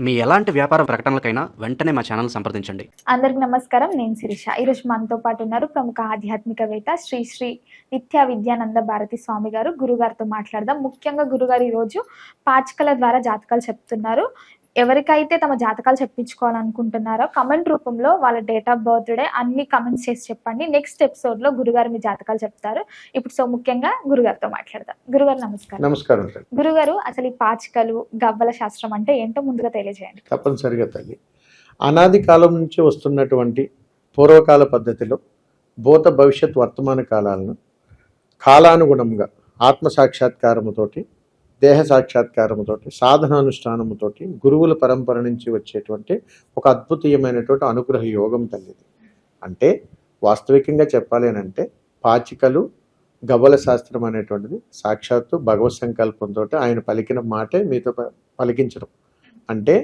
మీ ఎలాంటి వ్యాపార ప్రకటనలకైనా వెంటనే మా ఛానల్ సంప్రదించండి. అందరికి నమస్కారం. నేను శిరీష. ఈరోజు మనతో పాటు ఉన్నారు ప్రముఖ ఆధ్యాత్మికవేత్త శ్రీ శ్రీ నిత్య విద్యానంద భారతి స్వామి గారు. గురుగారితో మాట్లాడదాం. ముఖ్యంగా గురుగారు ఈరోజు పాచికల ద్వారా జాతకాలు చెప్తున్నారు. ఎవరికైతే తమ జాతకాలు చెప్పించుకోవాలనుకుంటున్నారో కమెంట్ రూపంలో వాళ్ళ డేట్ ఆఫ్ బర్త్డే అన్ని కమెంట్స్ చేసి చెప్పండి. నెక్స్ట్ ఎపిసోడ్ లో గురుగారు మీ జాతకాలు చెప్తారు. ఇప్పుడు ముఖ్యంగా గురుగారితో మాట్లాడదాం. గురుగారు నమస్కారం. నమస్కారం. గురుగారు, అసలు ఈ పాచికలు గవ్వల శాస్త్రం అంటే ఏంటో ముందుగా తెలియజేయండి. తప్పనిసరిగా తల్లి, అనాది కాలం నుంచి వస్తున్నటువంటి పూర్వకాల పద్ధతిలో భూత భవిష్యత్ వర్తమాన కాలాలను కాలానుగుణంగా ఆత్మ సాక్షాత్కారముతోటి, దేహ సాక్షాత్కారముతోటి, సాధనానుష్ఠానముతోటి, గురువుల పరంపర నుంచి వచ్చేటువంటి ఒక అద్భుతమైనటువంటి అనుగ్రహ యోగం తల్లిది. అంటే వాస్తవికంగా చెప్పాలి అంటే పాచికలు గవ్వల శాస్త్రం అనేటువంటిది సాక్షాత్తు భగవత్ సంకల్పంతో ఆయన పలికిన మాటే మీతో పలికించడం. అంటే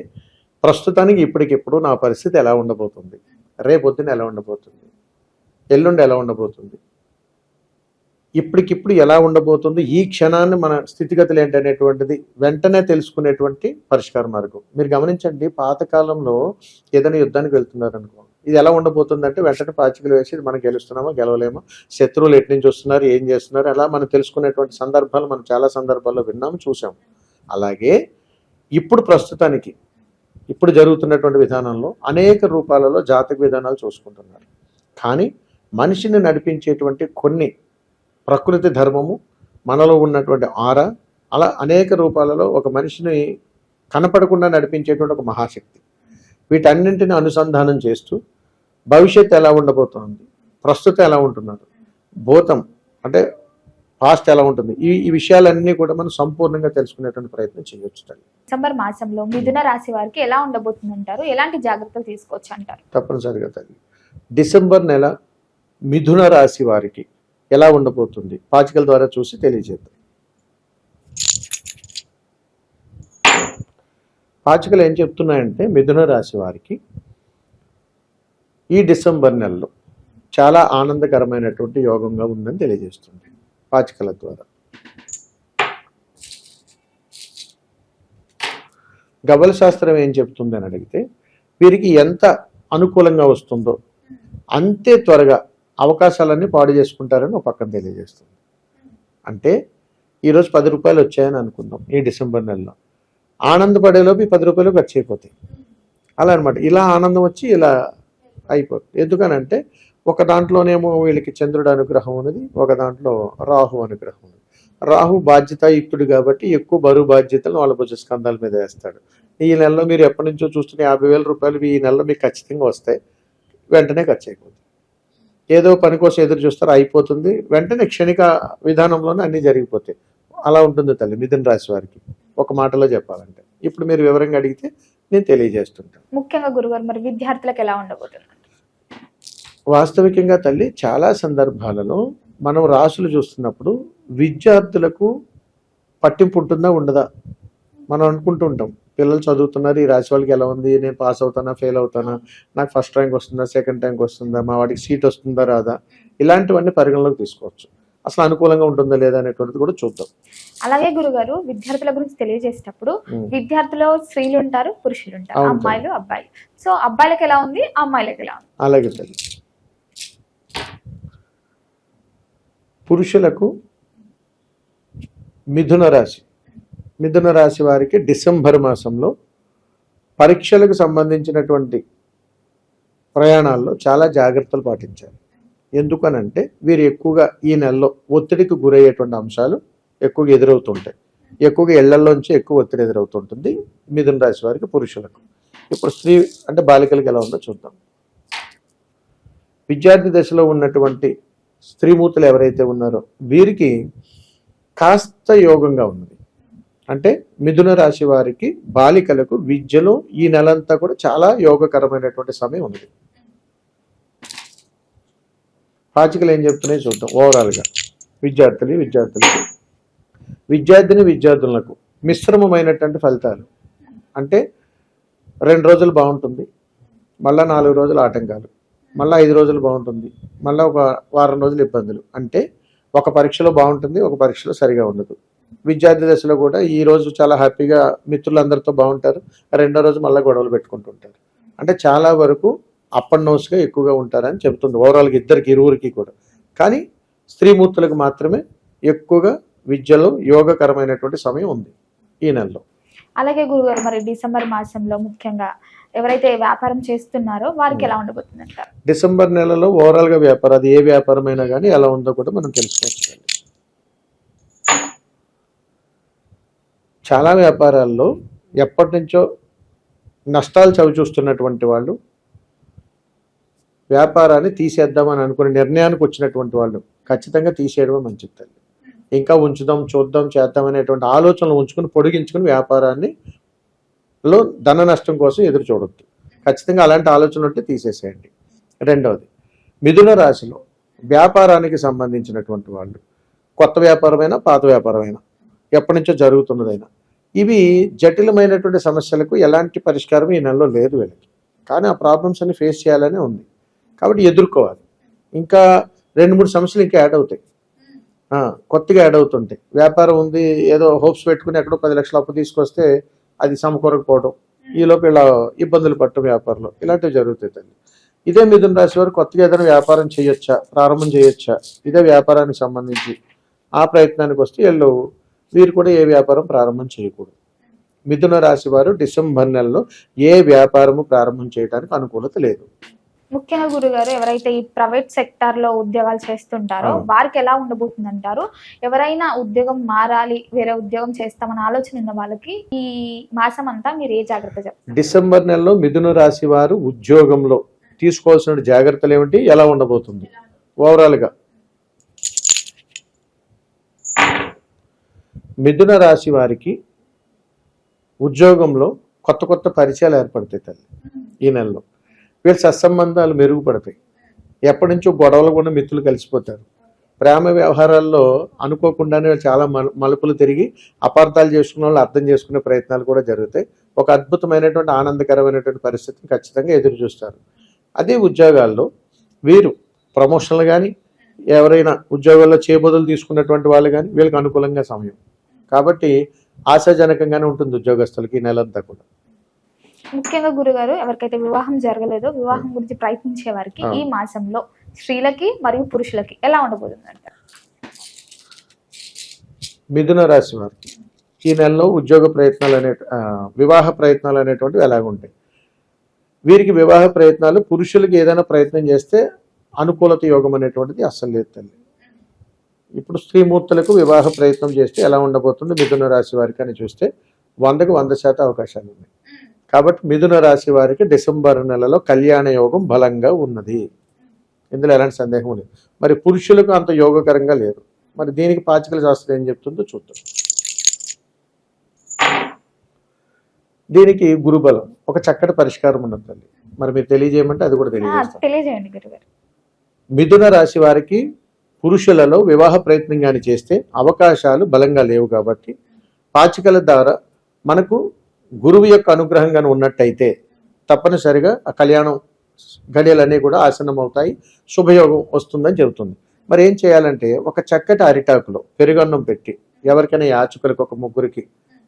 ప్రస్తుతానికి ఇప్పటికిప్పుడు నా పరిస్థితి ఎలా ఉండబోతుంది, రేపొద్దున ఎలా ఉండబోతుంది, ఎల్లుండి ఎలా ఉండబోతుంది, ఇప్పటికిప్పుడు ఎలా ఉండబోతుంది, ఈ క్షణాన్ని మన స్థితిగతులు ఏంటనేటువంటిది వెంటనే తెలుసుకునేటువంటి పరిష్కార మార్గం. మీరు గమనించండి, పాతకాలంలో ఏదైనా యుద్ధానికి వెళ్తున్నారనుకో, ఇది ఎలా ఉండబోతుంది అంటే వెంటనే పాచికలు వేసి మనం గెలుస్తున్నామో గెలవలేమో, శత్రువులు ఎటు నుంచి వస్తున్నారు, ఏం చేస్తున్నారు, అలా మనం తెలుసుకునేటువంటి సందర్భాలు మనం చాలా సందర్భాల్లో విన్నాము, చూసాము. అలాగే ఇప్పుడు ప్రస్తుతానికి ఇప్పుడు జరుగుతున్నటువంటి విధానంలో అనేక రూపాలలో జాతక విధానాలు చూసుకుంటున్నారు. కానీ మనిషిని నడిపించేటువంటి కొన్ని ప్రకృతి ధర్మము, మనలో ఉన్నటువంటి ఆరా, అలా అనేక రూపాలలో ఒక మనిషిని కనపడకుండా నడిపించేటువంటి ఒక మహాశక్తి, వీటన్నింటిని అనుసంధానం చేస్తూ భవిష్యత్తు ఎలా ఉండబోతోంది, ప్రస్తుతం ఎలా ఉంటున్నారు, భూతం అంటే పాస్ట్ ఎలా ఉంటుంది, ఈ విషయాలన్నీ కూడా మనం సంపూర్ణంగా తెలుసుకునేటువంటి ప్రయత్నం చేయొచ్చు. డిసెంబర్ మాసంలో మిథున రాశి వారికి ఎలా ఉండబోతుంది అంటారు? ఎలాంటి జాగ్రత్తలు తీసుకోవచ్చు అంటారు? తప్పనిసరిగా తల్లి, డిసెంబర్ నెల మిథున రాశి వారికి ఎలా ఉండబోతుంది పాచికల ద్వారా చూసి తెలియజేద్దాం. పాచికలు ఏం చెప్తున్నాయంటే మిథున రాశి వారికి ఈ డిసెంబర్ నెలలో చాలా ఆనందకరమైనటువంటి యోగంగా ఉందని తెలియజేస్తుంది పాచికల ద్వారా. గవ్వల శాస్త్రం ఏం చెప్తుంది అని అడిగితే, వీరికి ఎంత అనుకూలంగా వస్తుందో అంతే త్వరగా అవకాశాలన్నీ పాడు చేసుకుంటారని ఒక పక్కన తెలియజేస్తుంది. అంటే ఈరోజు 10 రూపాయలు వచ్చాయని అనుకుందాం, ఈ డిసెంబర్ నెలలో ఆనందపడేలోపు 10 రూపాయలు ఖర్చు అయిపోతాయి. అలా అనమాట. ఇలా ఆనందం వచ్చి ఇలా అయిపోతుంది. ఎందుకనంటే ఒక దాంట్లోనేమో వీళ్ళకి చంద్రుడు అనుగ్రహం ఉన్నది, ఒక దాంట్లో రాహు అనుగ్రహం ఉన్నది. రాహు బాధ్యతాయుక్తుడు కాబట్టి ఎక్కువ బరువు బాధ్యతలను వాళ్ళ భుజస్కంధాల మీద వేస్తాడు. ఈ నెలలో మీరు ఎప్పటి నుంచో చూస్తున్న 50,000 రూపాయలు ఈ నెలలో మీకు ఖచ్చితంగా వస్తాయి, వెంటనే ఖర్చు అయిపోతుంది. ఏదో పని కోసం ఎదురు చూస్తారు, అయిపోతుంది, వెంటనే క్షణిక విధానంలోనే అన్నీ జరిగిపోతాయి. అలా ఉంటుంది తల్లి మిథున రాశి వారికి, ఒక మాటలో చెప్పాలంటే. ఇప్పుడు మీరు వివరంగా అడిగితే నేను తెలియజేస్తుంటాను. ముఖ్యంగా గురుగారు, మరి విద్యార్థులకు ఎలా ఉండబోతుంది? వాస్తవికంగా తల్లి, చాలా సందర్భాలలో మనం రాసులు చూస్తున్నప్పుడు విద్యార్థులకు పట్టింపు ఉంటుందా ఉండదా మనం అనుకుంటూ ఉంటాం. పిల్లలు చదువుతున్నారు, ఈ రాశి వాళ్ళకి ఎలా ఉంది, నేను పాస్ అవుతానా ఫెయిల్ అవుతానా, నాకు ఫస్ట్ ర్యాంక్ వస్తుందా సెకండ్ ర్యాంక్ వస్తుందా, మా వాడికి సీట్ వస్తుందా రాదా, ఇలాంటివన్నీ పరిగణలోకి తీసుకోవచ్చు. అసలు అనుకూలంగా ఉంటుందా లేదా అనేటువంటిది కూడా చూద్దాం. అలాగే గురుగారు, విద్యార్థుల గురించి తెలియజేసేటప్పుడు విద్యార్థులు స్త్రీలు ఉంటారు, పురుషులు ఉంటారు, అమ్మాయిలు అబ్బాయిలు. సో అబ్బాయిలకు ఎలా ఉంది, అమ్మాయిలకు ఎలా ఉంది? అలాగే తల్లి, పురుషులకు మిథున రాశి వారికి డిసెంబర్ మాసంలో పరీక్షలకు సంబంధించినటువంటి ప్రయాణాల్లో చాలా జాగ్రత్తలు పాటించాలి. ఎందుకనంటే వీరు ఎక్కువగా ఈ నెలలో ఒత్తిడికి గురయ్యేటువంటి అంశాలు ఎక్కువగా ఎదురవుతుంటాయి. ఎక్కువగా ఇళ్లలోంచి ఎక్కువ ఒత్తిడి ఎదురవుతుంటుంది మిథున రాశి వారికి, పురుషులకు. ఇప్పుడు స్త్రీ అంటే బాలికలకు ఎలా ఉందో చూద్దాం. విద్యార్థి దశలో ఉన్నటువంటి స్త్రీమూర్తులు ఎవరైతే ఉన్నారో వీరికి కాస్త యోగంగా ఉన్నది. అంటే మిథున రాశి వారికి బాలికలకు విద్యలో ఈ నెలంతా కూడా చాలా యోగకరమైనటువంటి సమయం ఉంది. పాచికలు ఏం చెప్తున్నాయి చూద్దాం. ఓవరాల్గా విద్యార్థులకు మిశ్రమమైనటువంటి ఫలితాలు. అంటే 2 రోజులు బాగుంటుంది, మళ్ళీ 4 రోజులు ఆటంకాలు, మళ్ళీ 5 రోజులు బాగుంటుంది, మళ్ళీ ఒక వారం రోజులు ఇబ్బందులు. అంటే ఒక పరీక్షలో బాగుంటుంది, ఒక పరీక్షలో సరిగా ఉండదు. విద్యార్థి దశలో కూడా ఈ రోజు చాలా హ్యాపీగా మిత్రులందరితో బాగుంటారు, రెండో రోజు మళ్ళీ గొడవలు పెట్టుకుంటుంటారు. అంటే చాలా వరకు అప్ అండ్ డౌన్స్గా ఎక్కువగా ఉంటారని చెబుతుంది ఓవరాల్గా ఇరువురికి కూడా. కానీ స్త్రీమూర్తులకు మాత్రమే ఎక్కువగా విద్యలో యోగకరమైనటువంటి సమయం ఉంది ఈ నెలలో. అలాగే గురుగారు మరి డిసెంబర్ మాసంలో ముఖ్యంగా ఎవరైతే వ్యాపారం చేస్తున్నారో వారికి ఎలా ఉండబోతుంది అంటారు? డిసెంబర్ నెలలో ఓవరాల్గా వ్యాపారం, అది ఏ వ్యాపారమైనా కానీ ఎలా ఉందో కూడా మనం తెలుసుకోవచ్చు. చాలా వ్యాపారాల్లో ఎప్పటి నుంచో నష్టాలు చవి చూస్తున్నటువంటి వాళ్ళు వ్యాపారాన్ని తీసేద్దామని అనుకునే నిర్ణయానికి వచ్చినటువంటి వాళ్ళు ఖచ్చితంగా తీసేయడమే మంచిది తల్లి. ఇంకా ఉంచుదాం, చూద్దాం, చేద్దాం అనేటువంటి ఆలోచనలు ఉంచుకుని పొడిగించుకుని వ్యాపారాన్ని ధన నష్టం కోసం ఎదురు చూడొద్దు. ఖచ్చితంగా అలాంటి ఆలోచనలు ఉంటే తీసేసేయండి. రెండవది, మిథున రాశిలో వ్యాపారానికి సంబంధించినటువంటి వాళ్ళు, కొత్త వ్యాపారమైనా పాత వ్యాపారమైనా ఎప్పటి నుంచో జరుగుతున్నదైనా, ఇవి జటిలమైనటువంటి సమస్యలకు ఎలాంటి పరిష్కారం ఈ నెలలో లేదు వీళ్ళకి. కానీ ఆ ప్రాబ్లమ్స్ అన్ని ఫేస్ చేయాలనే ఉంది కాబట్టి ఎదుర్కోవాలి. ఇంకా 2-3 సమస్యలు ఇంకా యాడ్ అవుతాయి, కొత్తగా యాడ్ అవుతుంటాయి. వ్యాపారం ఉంది, ఏదో హోప్స్ పెట్టుకుని ఎక్కడో 10 లక్షల అప్పు తీసుకొస్తే అది సమకూరకపోవడం, ఈలోపు ఇలా ఇబ్బందులు పడటం వ్యాపారంలో, ఇలాంటివి జరుగుతాయి తల్లి. ఇదే మిథున రాశి వారు కొత్తగా ఏదైనా వ్యాపారం చేయొచ్చా, ప్రారంభం చేయొచ్చా, ఇదే వ్యాపారానికి సంబంధించి ఆ ప్రయత్నానికి వస్తే వీరు కూడా ఏ వ్యాపారం ప్రారంభం చేయకూడదు. మిథున రాశి వారు డిసెంబర్ నెలలో ఏ వ్యాపారము ప్రారంభం చేయడానికి అనుకూలత లేదు. ముఖ్యంగా గురుగారు ఎవరైతే ఈ ప్రైవేట్ సెక్టార్ లో ఉద్యోగాలు చేస్తుంటారో వారికి ఎలా ఉండబోతుంది అంటారు? ఎవరైనా ఉద్యోగం మారాలి, వేరే ఉద్యోగం చేస్తామని ఆలోచన ఉన్న వాళ్ళకి ఈ మాసం అంతా మీరు ఏ జాగ్రత్త చెప్తారు? డిసెంబర్ నెలలో మిథున రాశి వారు ఉద్యోగంలో తీసుకోవాల్సిన జాగ్రత్తలు ఏమిటి, ఎలా ఉండబోతుంది? ఓవరాల్గా మిథున రాశి వారికి ఉద్యోగంలో కొత్త కొత్త పరిచయాలు ఏర్పడతాయి తల్లి ఈ నెలలో. వీళ్ళ సత్సంబంధాలు మెరుగుపడతాయి. ఎప్పటి నుంచో గొడవలు కూడా మిత్రులు కలిసిపోతారు. ప్రేమ వ్యవహారాల్లో అనుకోకుండానే చాలా మలుపులు తిరిగి అపార్థాలు చేసుకున్న వాళ్ళు అర్థం చేసుకునే ప్రయత్నాలు కూడా జరుగుతాయి. ఒక అద్భుతమైనటువంటి ఆనందకరమైనటువంటి పరిస్థితిని ఖచ్చితంగా ఎదురు చూస్తారు. అదే ఉద్యోగాల్లో వీరు ప్రమోషన్లు కానీ, ఎవరైనా ఉద్యోగాల్లో చేబదులు తీసుకున్నటువంటి వాళ్ళు కానీ వీళ్ళకి అనుకూలంగా సమయం కాబట్టి ఆశాజనకంగానే ఉంటుంది ఉద్యోగస్తులకి ఈ నెలంతా కూడా. ముఖ్యంగా గురుగారు ఎవరికైతే వివాహం జరగలేదో వివాహం గురించి ప్రయత్నించే వారికి ఈ మాసంలో స్త్రీలకి మరియు పురుషులకి ఎలా ఉండబోతుంది అంటారు? మిథున రాశి వారికి ఈ నెలలో ఉద్యోగ ప్రయత్నాలు వివాహ ప్రయత్నాలు అనేటువంటివి ఎలాగుంటాయి? వీరికి వివాహ ప్రయత్నాలు, పురుషులకి ఏదైనా ప్రయత్నం చేస్తే అనుకూలత యోగం అనేటువంటిది అస్సలు లేదు తల్లి. ఇప్పుడు స్త్రీమూర్తులకు వివాహ ప్రయత్నం చేస్తే ఎలా ఉండబోతుంది మిథున రాశి వారికి అని చూస్తే 100కి 100% అవకాశాలు ఉన్నాయి. కాబట్టి మిథున రాశి వారికి డిసెంబర్ నెలలో కళ్యాణ యోగం బలంగా ఉన్నది, ఇందులో ఎలాంటి సందేహం లేదు. మరి పురుషులకు అంత యోగకరంగా లేదు. మరి దీనికి పాచికల శాస్త్రం ఏం చెప్తుందో చూద్దాం. దీనికి గురుబలం ఒక చక్కటి పరిష్కారం ఉన్నది తల్లి. మరి మీరు తెలియజేయమంటే అది కూడా తెలియజేయండి గురుగారు. మిథున రాశి వారికి పురుషులలో వివాహ ప్రయత్నం కానీ చేస్తే అవకాశాలు బలంగా లేవు కాబట్టి పాచికల ద్వారా మనకు గురువు యొక్క అనుగ్రహం కానీ ఉన్నట్టయితే తప్పనిసరిగా ఆ కళ్యాణం గడియలన్నీ కూడా ఆసనం అవుతాయి, శుభయోగం వస్తుందని చెబుతుంది. మరి ఏం చేయాలంటే ఒక చక్కటి అరిటాకులో పెరుగన్నం పెట్టి ఎవరికైనా యాచకులకు ఒక ముగ్గురికి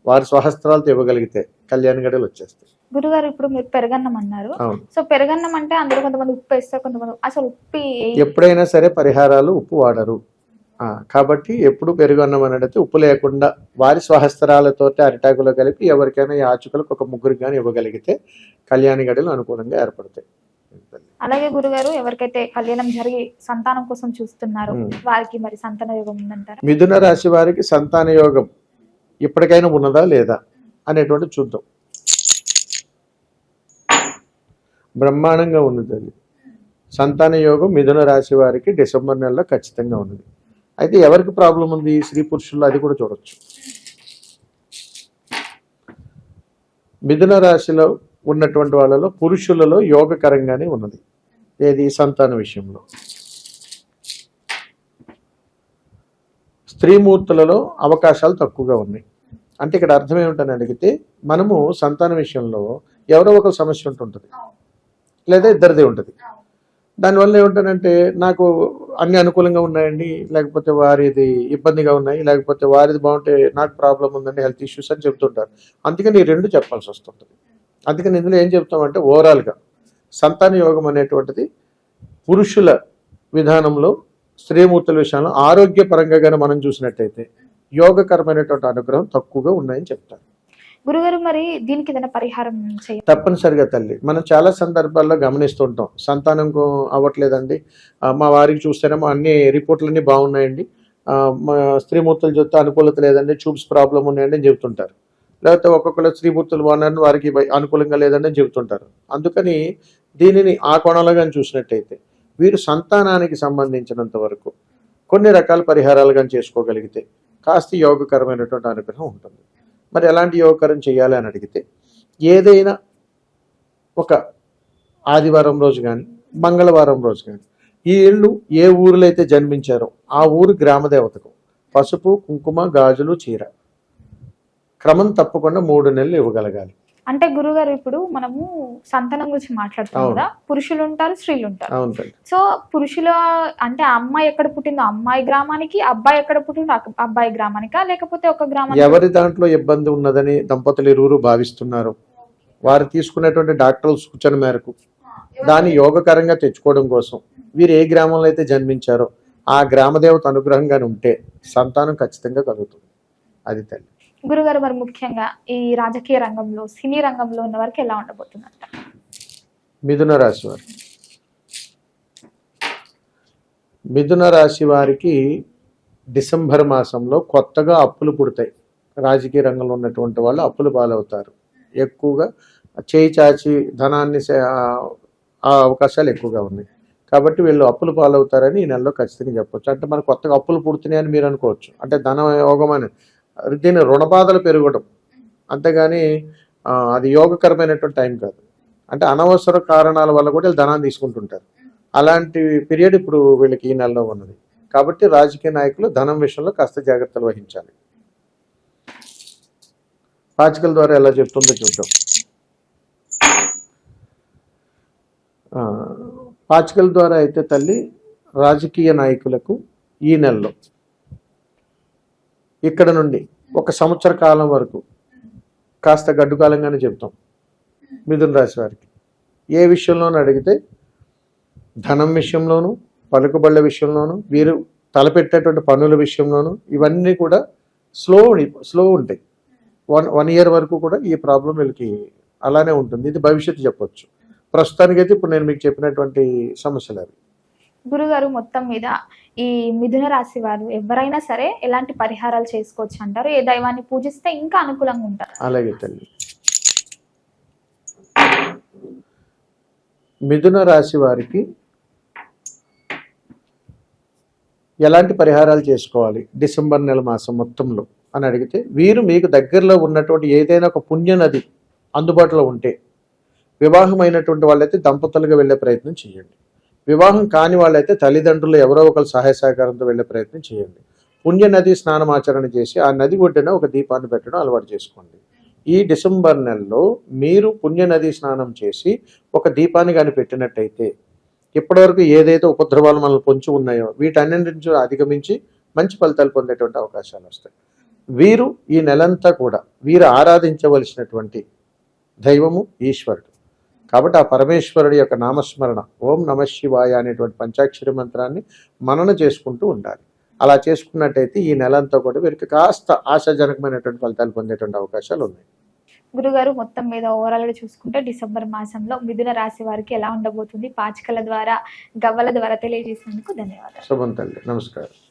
వారి స్వహస్త్రాలతో ఇవ్వగలిగితే కళ్యాణ గడియలు వచ్చేస్తాయి. గురుగారు ఇప్పుడు మీరు పెరుగన్నం అన్నారు, సో పెరుగన్నం అంటే అందులో కొంతమంది ఉప్పు వేస్తారు, కొంతమంది అసలు ఉప్పు ఎప్పుడైనా సరే పరిహారాలు ఉప్పు వాడరు కాబట్టి ఎప్పుడు పెరుగన్నం అనేది ఉప్పు లేకుండా వారి స్వహస్త్రాలతో అరిటాకులో కలిపి ఎవరికైనా యాచకులకు ఒక ముగ్గురికి కానీ ఇవ్వగలిగితే కళ్యాణ గడియలు అనుకూలంగా ఏర్పడతాయి. అలాగే గురుగారు ఎవరికైతే కళ్యాణం జరిగి సంతానం కోసం చూస్తున్నారు వారికి మరి సంతాన యోగం ఉందంటారా? మిథున రాశి వారికి సంతాన యోగం ఇప్పటికైనా ఉన్నదా లేదా అనేటువంటి చూద్దాం. బ్రహ్మాండంగా ఉన్నది అది. సంతాన యోగం మిథున రాశి వారికి డిసెంబర్ నెలలో ఖచ్చితంగా ఉన్నది. అయితే ఎవరికి ప్రాబ్లం ఉంది స్త్రీ పురుషుల్లో అది కూడా చూడొచ్చు. మిథున రాశిలో ఉన్నటువంటి వాళ్ళలో పురుషులలో యోగకరంగానే ఉన్నది. ఏది సంతాన విషయంలో. స్త్రీమూర్తులలో అవకాశాలు తక్కువగా ఉన్నాయి. అంటే ఇక్కడ అర్థం ఏమిటని అడిగితే మనము సంతాన విషయంలో ఎవరో ఒక సమస్య ఉంటుంటుంది, లేదా ఇద్దరిదే ఉంటుంది. దానివల్ల ఏమిటంటే నాకు అన్ని అనుకూలంగా ఉన్నాయండి, లేకపోతే వారిది ఇబ్బందిగా ఉన్నాయి, లేకపోతే వారిది బాగుంటే నాకు ప్రాబ్లం ఉందండి, హెల్త్ ఇష్యూస్ అని చెప్తుంటారు. అందుకని ఈ రెండు చెప్పాల్సి వస్తుంటుంది. అందుకని ఇందులో ఏం చెప్తామంటే ఓవరాల్గా సంతాన యోగం అనేటువంటిది పురుషుల విధానంలో స్త్రీమూర్తుల విషయంలో ఆరోగ్యపరంగా కానీ మనం చూసినట్టయితే యోగకరమైనటువంటి అనుగ్రహం తక్కువగా ఉన్నాయని చెప్తారు. గురుగారు మరి దీనికి ఏదైనా పరిహారం చేయాలి? తప్పనిసరిగా తల్లి, మనం చాలా సందర్భాల్లో గమనిస్తుంటాం, సంతానం అవ్వట్లేదండి, మా వారికి చూస్తేనేమో అన్ని రిపోర్ట్లన్నీ బాగున్నాయండి, మా స్త్రీమూర్తులు చూస్తే అనుకూలత లేదండి, ట్యూబ్స్ ప్రాబ్లం ఉన్నాయండి అని చెబుతుంటారు. లేకపోతే ఒక్కొక్కరు స్త్రీమూర్తులు బాగున్నారని వారికి అనుకూలంగా లేదండి అని చెబుతుంటారు. అందుకని దీనిని ఆ కోణంలో కానీ చూసినట్టయితే వీరు సంతానానికి సంబంధించినంత వరకు కొన్ని రకాల పరిహారాలు కానీ చేసుకోగలిగితే కాస్త యోగకరమైనటువంటి అనుగ్రహం ఉంటుంది. మరి ఎలాంటి యోగకరం చేయాలి అని అడిగితే ఏదైనా ఒక ఆదివారం రోజు కానీ మంగళవారం రోజు కానీ ఈ ఇళ్ళు ఏ ఊరిలో అయితే జన్మించారో ఆ ఊరు గ్రామదేవతకు పసుపు కుంకుమ గాజులు చీర క్రమం తప్పకుండా 3 నెలలు ఇవ్వగలగాలి. అంటే గురుగారు ఇప్పుడు మనము సంతానం గురించి మాట్లాడుతాం కదా, పురుషులు ఉంటారు, స్త్రీలు ఉంటారు. అవును. సో పురుషుల అంటే అమ్మాయి ఎక్కడ పుట్టిందో అమ్మాయి గ్రామానికి, అబ్బాయి ఎక్కడ పుట్టిందో అబ్బాయి గ్రామానికా, లేకపోతే ఒక గ్రామానికి? ఎవరి దాంట్లో ఇబ్బంది ఉన్నదని దంపతులు ఇరువురు భావిస్తున్నారు, వారు తీసుకునేటువంటి డాక్టర్ల సూచన మేరకు దాన్ని యోగకరంగా తెచ్చుకోవడం కోసం వీరు ఏ గ్రామంలో అయితే జన్మించారో ఆ గ్రామదేవత అనుగ్రహంగానే ఉంటే సంతానం ఖచ్చితంగా కలుగుతుంది. అది తల్లి. గురుగారు మరి ముఖ్యంగా ఈ రాజకీయ రంగంలో, సినీ రంగంలో ఉన్న వారికి ఎలా ఉండబోతుందంట? మిథున రాశి వారు, మిథున రాశి వారికి డిసెంబర్ మాసంలో కొత్తగా అప్పులు పుడతాయి. రాజకీయ రంగంలో ఉన్నటువంటి వాళ్ళు అప్పులు పాలవుతారు. ఎక్కువగా చేయి చాచి ధనాన్ని ఆ అవకాశాలు ఎక్కువగా ఉన్నాయి. కాబట్టి వీళ్ళు అప్పులు పాలవుతారని ఈ నెలలో ఖచ్చితంగా చెప్పొచ్చు. అంటే మనకు కొత్తగా అప్పులు పుడుతున్నాయని మీరు అనుకోవచ్చు, అంటే ధన యోగం అని, దీని రుణబాధలు పెరగడం, అంతేగాని అది యోగకరమైనటువంటి టైం కాదు. అంటే అనవసర కారణాల వల్ల కూడా వీళ్ళు ధనాన్ని తీసుకుంటుంటారు. అలాంటి పీరియడ్ ఇప్పుడు వీళ్ళకి ఈ నెలలో ఉన్నది. కాబట్టి రాజకీయ నాయకులు ధనం విషయంలో కాస్త జాగ్రత్తలు వహించాలి. పాచికల ద్వారా ఎలా చెప్తుందో చూద్దాం. పాచికల ద్వారా అయితే తల్లి రాజకీయ నాయకులకు ఈ నెలలో ఇక్కడ నుండి 1 సంవత్సర కాలం వరకు కాస్త గడ్డు కాలంగానే చెప్తాం. మిథున రాశి వారికి ఏ విషయంలోనూ అడిగితే ధనం విషయంలోనూ, పలుకుబళ్ళ విషయంలోనూ, వీరు తలపెట్టేటువంటి పనుల విషయంలోనూ ఇవన్నీ కూడా స్లో ఉంటాయి. 1 ఇయర్ వరకు కూడా ఈ ప్రాబ్లం వీళ్ళకి అలానే ఉంటుంది. ఇది భవిష్యత్తు చెప్పొచ్చు. ప్రస్తుతానికైతే ఇప్పుడు నేను మీకు చెప్పినటువంటి సమస్యలు అవి. గురుగారు మొత్తం మీద ఈ మిథున రాశి వారు ఎవరైనా సరే ఎలాంటి పరిహారాలు చేసుకోవచ్చు అంటారు? ఏ దైవాన్ని పూజిస్తే ఇంకా అనుకూలంగా ఉంటారు? అలాగే తల్లి, మిథున రాశి వారికి ఎలాంటి పరిహారాలు చేసుకోవాలి డిసెంబర్ నెల మాసం మొత్తంలో అని అడిగితే, వీరు మీకు దగ్గరలో ఉన్నటువంటి ఏదైనా ఒక పుణ్య నది అందుబాటులో ఉంటే, వివాహమైనటువంటి వాళ్ళైతే దంపతులుగా వెళ్ళే ప్రయత్నం చేయండి. వివాహం కాని వాళ్ళైతే తల్లిదండ్రులు ఎవరో ఒకరు సహాయ సహకారంతో వెళ్ళే ప్రయత్నం చేయండి. పుణ్య నది స్నానమాచరణ చేసి ఆ నది ఒడ్డున ఒక దీపాన్ని పెట్టడం అలవాటు చేసుకోండి. ఈ డిసెంబర్ నెలలో మీరు పుణ్య నది స్నానం చేసి ఒక దీపాన్ని కానీ పెట్టినట్టయితే ఇప్పటివరకు ఏదైతే ఉపద్రవాలు మనల్ని పొంచి ఉన్నాయో వీటన్నింటి నుంచి అధిగమించి మంచి ఫలితాలు పొందేటువంటి అవకాశాలు వస్తాయి. వీరు ఈ నెలంతా కూడా వీరు ఆరాధించవలసినటువంటి దైవము ఈశ్వరుడు. కాబట్టి ఆ పరమేశ్వరుడి యొక్క నామస్మరణ ఓం నమ శివాయ అనేటువంటి పంచాక్షరి మంత్రాన్ని మనన చేసుకుంటూ ఉండాలి. అలా చేసుకున్నట్టయితే ఈ నెలంతా కూడా వీరికి కాస్త ఆశాజనకమైనటువంటి ఫలితాలు పొందేటువంటి అవకాశాలు ఉన్నాయి. గురుగారు మొత్తం మీద ఓవరాల్ గా చూసుకుంటే డిసెంబర్ మాసంలో మిథున రాశి వారికి ఎలా ఉండబోతుంది, పాచికల ద్వారా, గవ్వల ద్వారా తెలియజేసినందుకు ధన్యవాదాలు. శుభం తల్లి, నమస్కారం.